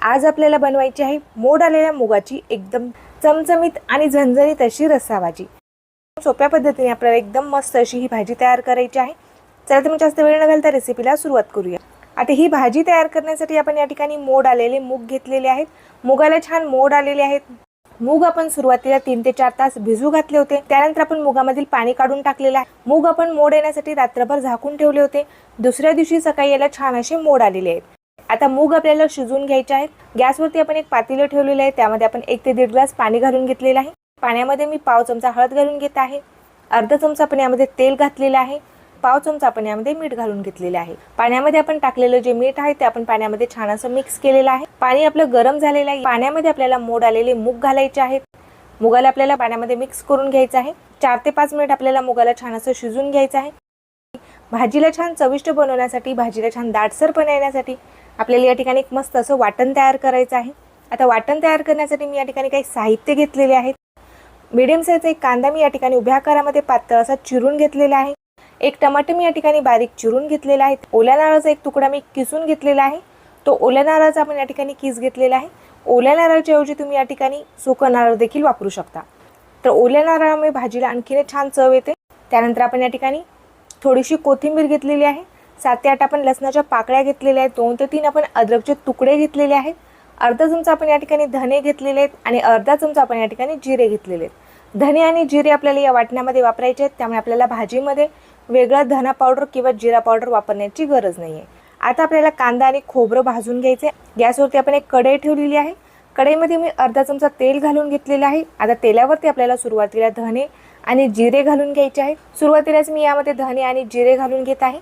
आज आपल्याला बनवायची आहे मोड आलेल्या मुगाची एकदम चमचमीत आणि झणझणीत अशी रस्सा भाजी। सोप्या पद्धतीने आपल्याला एकदम मस्त अशी ही भाजी तयार करायची आहे। चला तर मग जास्त वेळ न घालता रेसिपीला सुरुवात करूया। आता ही भाजी तयार करण्यासाठी आपण या ठिकाणी मोड आलेले मूग घेतलेले आहेत। मुगाला छान मोड आलेले आहेत। मूग आपण सुरुवातीला 3 ते 4 तास भिजू घातले होते। त्यानंतर आपण मुगामधील पाणी काढून टाकलेले आहे। मूग आपण मोड येण्यासाठी रात्रभर झाकून ठेवले होते। दुसऱ्या दिवशी सकाळी याला छान असे मोड आलेले आहेत। आता मूग आपल्याला शिजवून घ्यायचे आहेत। गॅसवरती आपण एक पातेले ठेवलेले आहे। त्यामध्ये आपण 1 ते 1.5 ग्लास पाणी घालून घेतलेले आहे। पाण्यामध्ये मी पाव चमचा हळद घालून घेत आहे। अर्धा चमचा आपण यामध्ये तेल घातलेले आहे। पाव चमचा आपण यामध्ये मीठ घालून घेतलेले आहे। पाण्यामध्ये आपण टाकलेलं जे मीठ आहे ते आपण पाण्यामध्ये छान असं मिक्स केलेलं आहे। पाणी आपलं गरम झालेलं आहे। पाण्यामध्ये आपल्याला मोड आलेले मूग घालायचे आहेत। मुगाला आपल्याला पाण्यामध्ये मिक्स करून घ्यायचं आहे। 4 ते 5 मिनिट आपल्याला मुगाला छान असं शिजवून घ्यायचं आहे। भाजीला छान चविष्ट बनवण्यासाठी, भाजीला छान दाटसरपणा येण्यासाठी आपल्याला या ठिकाणी एक मस्त असं वाटण तयार करायचं आहे। आता वाटण तयार करण्यासाठी मी या ठिकाणी काही साहित्य घेतलेले आहेत। मीडियम साईजचा एक कांदा मी या ठिकाणी उभ्या आकारामध्ये पातळ असा चिरून घेतलेला आहे। एक टमाटर मी या ठिकाणी बारीक चिरून घेतलेला आहे। ओल्या नारळाचा एक तुकडा मी किसून घेतलेला आहे। तो ओल्या नारळाचा आपण या ठिकाणी किस घेतलेला आहे। ओल्या नारळाच्या ऐवजी तुम्ही या ठिकाणी सुकं नारळ देखील वापरू शकता। तर ओल्या नारळामुळे भाजीला आणखीन छान चव येते। त्यानंतर आपण या ठिकाणी थोडीशी कोथिंबीर घेतलेली आहे। 7 ते 8 आपण लसणाच्या पाकळ्या घेतलेल्या आहेत। 2 ते 3 आपण अद्रकचे तुकडे घेतलेले आहेत। अर्धा चमचा आपण या ठिकाणी धने घेतलेले आहेत आणि अर्धा चमचा आपण या ठिकाणी जिरे घेतलेले आहेत। धने आणि जिरे आपल्याला या वाटण्यामध्ये वापरायचे आहेत। त्यामुळे आपल्याला भाजीमध्ये वेगळा धना पावडर किंवा जिरा पावडर वापरण्याची गरज नाही आहे। आता आपल्याला कांदा आणि खोबरं भाजून घ्यायचे। गॅसवरती आपण एक कढई ठेवलेली आहे। कढईमध्ये मी अर्धा चमचा तेल घालून घेतलेलं आहे। आता तेलावरती आपल्याला सुरुवातीला धने आणि जिरे घालून घ्यायचे आहे। सुरुवातीलाच मी यामध्ये धने आणि जिरे घालून घेत आहे।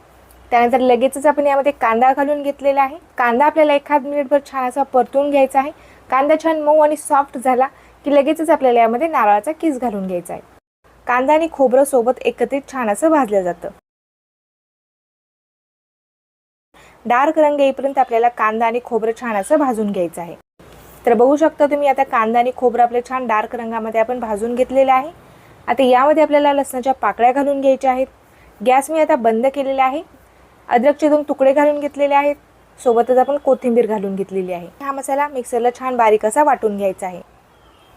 त्यानंतर लगेचच आपण यामध्ये कांदा घालून घेतलेला आहे। कांदा आपल्याला 1 मिनिटभर छान असा परतून घ्यायचा आहे। कांदा छान मऊ आणि सॉफ्ट झाला की लगेचच आपल्याला यामध्ये नारळाचा किस घालून घ्यायचा आहे। कांदा आणि खोबरं सोबत एकत्रित छान असं भाजलं जातं। डार्क रंग येईपर्यंत आपल्याला कांदा आणि खोबरं छान असं भाजून घ्यायचं आहे। तर बघू शकता तुम्ही आता कांदा आणि खोबरं आपले छान डार्क रंगामध्ये आपण भाजून घेतलेले आहे। आता यामध्ये आपल्याला लसणाच्या पाकळ्या घालून घ्यायच्या आहेत। गॅस मी आता बंद केलेला आहे। अद्रकचे 2 तुकडे घालून घेतलेले आहेत। सोबतच आपण कोथिंबीर घालून घेतलेली आहे। हा मसाला मिक्सरला छान बारीक असा वाटून घ्यायचा आहे।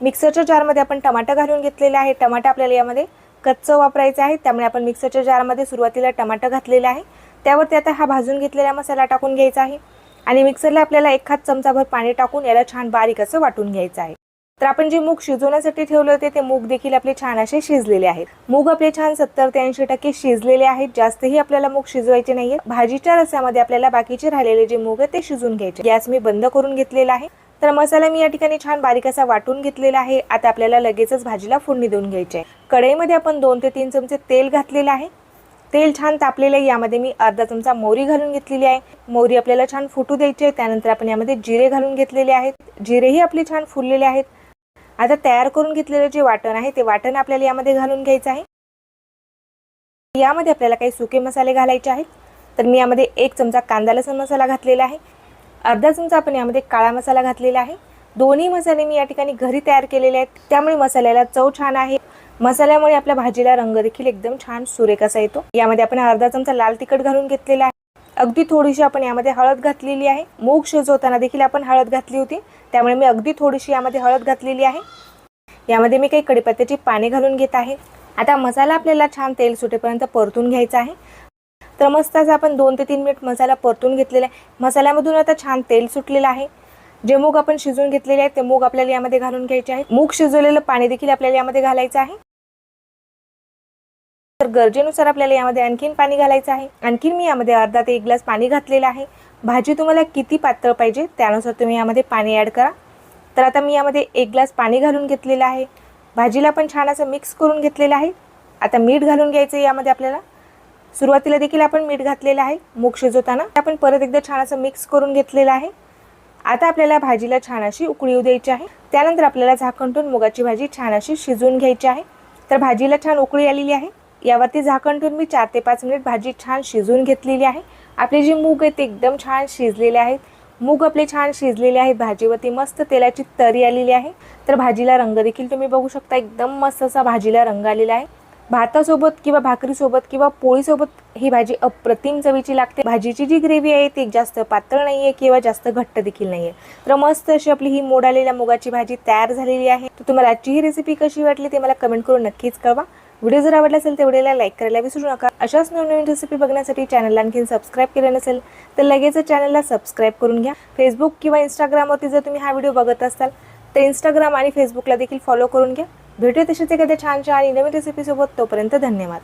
मिक्सरच्या जारमध्ये आपण टमाटर घालून घेतलेला आहे। टमाटर आपल्याला यामध्ये कच्चं वापरायचं आहे। त्यामुळे आपण मिक्सरच्या जारमध्ये सुरुवातीला टमाटर घातलेला आहे। त्यावरती आता हा भाजून घेतलेला मसाला टाकून घ्यायचा आहे आणि मिक्सरला आपल्याला 1 चमचाभर पाणी टाकून याला छान बारीक असं वाटून घ्यायचं आहे। तर आपण जे मूग शिजवण्यासाठी ठेवले होते ते मूग देखील आपले छान असे शिजलेले आहेत। मूग आपले छान 70 ते 80% शिजलेले आहेत। जास्तही आपल्याला मूग शिजवायचे नाहीये। भाजीच्या रस्स्यामध्ये आपल्याला बाकीचे राहिलेले जे मूग आहे ते शिजून घ्यायचे। गॅस मी बंद करून घेतलेला आहे। तर मसाला मी या ठिकाणी छान बारीक असा वाटून घेतलेला आहे। आता आपल्याला लगेचच भाजीला फोडणी देऊन घ्यायची आहे। कढईमध्ये आपण 2 ते 3 चमचे तेल घातलेले आहे। तेल छान तापलेले आहे। यामध्ये मी अर्धा चमचा मोहरी घालून घेतलेली आहे। मोहरी आपल्याला छान फुटू द्यायची आहे। त्यानंतर आपण यामध्ये जिरे घालून घेतलेले आहेत। जिरेही आपले छान फुललेले आहेत। आता तयार करून घेतलेले जे वाटण आहे ते वाटण आपल्याला यामध्ये घालून घ्यायचं आहे। यामध्ये आपल्याला काही सुके मसाले घालायचे आहेत। तर मी यामध्ये 1 चमचा कांदा लसूण मसाला घातलेला आहे। अर्धा चमचा आपण यामध्ये काळा मसाला घातलेला आहे। दोन्ही मसाले मी या ठिकाणी घरी तयार केलेले आहेत। त्यामुळे मसाल्याला चव छान आहे। मसाल्यामुळे आपल्या भाजीला रंग देखील एकदम छान सुरेख असा येतो। यामध्ये आपण अर्धा चमचा लाल तिखट घालून घेतलेला आहे। अगदी थोडीशी आपण यामध्ये हळद घातलेली आहे। मूग शिजवताना देखील आपण हळद घातली होती। त्यामुळे मी अगदी थोडीशी यामध्ये हळद घातलेली आहे। यामध्ये मी काही कढीपत्त्याची पाने घालून घेत आहे। आता मसाला आपल्याला छान तेल सुटेपर्यंत परतून घ्यायचा आहे। तर मस्त असं आपण 2 ते 3 मिनिट मसाला परतून घेतलेला आहे। मसाल्यामधून आता छान तेल सुटलेलं आहे। जे मूग आपण शिजवून घेतलेले आहेत ते मूग आपल्याला यामध्ये घालून घ्यायचे आहे। मूग शिजवलेलं पाणी देखील आपल्याला यामध्ये घालायचं आहे। तर गरजेनुसार आपल्याला यामध्ये आणखीन पाणी घालायचं आहे। आणखीन मी यामध्ये अर्धा ते 1 ग्लास पाणी घातलेलं आहे। भाजी तुम्हाला किती पातळ पाहिजे त्यानुसार तुम्ही यामध्ये पाणी ॲड करा। तर आता मी यामध्ये 1 ग्लास पाणी घालून घेतलेलं आहे। भाजीला पण छान असं मिक्स करून घेतलेलं आहे। आता मीठ घालून घ्यायचं यामध्ये आपल्याला। सुरुवातीला देखील आपण मीठ घातलेलं आहे मूग शिजवताना। आपण परत एकदा छान असं मिक्स करून घेतलेलं आहे। आता आपल्याला भाजीला छान अशी उकळी येऊ द्यायची आहे। त्यानंतर आपल्याला झाकण ठेवून मुगाची भाजी छान अशी शिजवून घ्यायची आहे। तर भाजीला छान उकळी आलेली आहे। यावरती झाकण ठेवून मी 4 ते 5 मिनिट भाजी छान शिजवून घेतलेली आहे। आपले जे मूग आहेत ते एकदम छान शिजलेले आहेत। मूग आपले छान शिजलेले आहेत। भाजीवरती मस्त तेलाची तरी आलेली आहे। तर भाजीला रंग देखील तुम्ही बघू शकता एकदम मस्त असा भाजीला रंग आलेला आहे। भातासोबत किंवा भाकरीसोबत किंवा पोळीसोबत ही भाजी अप्रतिम चवीची लागते। भाजीची जी ग्रेव्ही आहे ती जास्त पातळ नाही आहे किंवा जास्त घट्ट देखील नाही आहे। तर मस्त अशी आपली ही मोड आलेल्या मुगाची भाजी तयार झालेली आहे। तर तुम्हाला आजची ही रेसिपी कशी वाटली ते मला कमेंट करून नक्कीच कळवा। व्हिडिओ जर आवडला असेल तर व्हिडिओला लाईक करायला विसरू नका। अशाच नवनवीन रेसिपी बघण्यासाठी चॅनलला आणखी सबस्क्राईब केलं नसेल तर लगेच चॅनलला सबस्क्राईब करून घ्या। फेसबुक किंवा इंस्टाग्रामवरती जर तुम्ही हा व्हिडिओ बघत असाल तर इंस्टाग्राम आणि फेसबुकला देखील फॉलो करून घ्या। भेटूया तशीच एखाद्या छानशा आणि नवीन रेसिपी सोबत। तोपर्यंत धन्यवाद।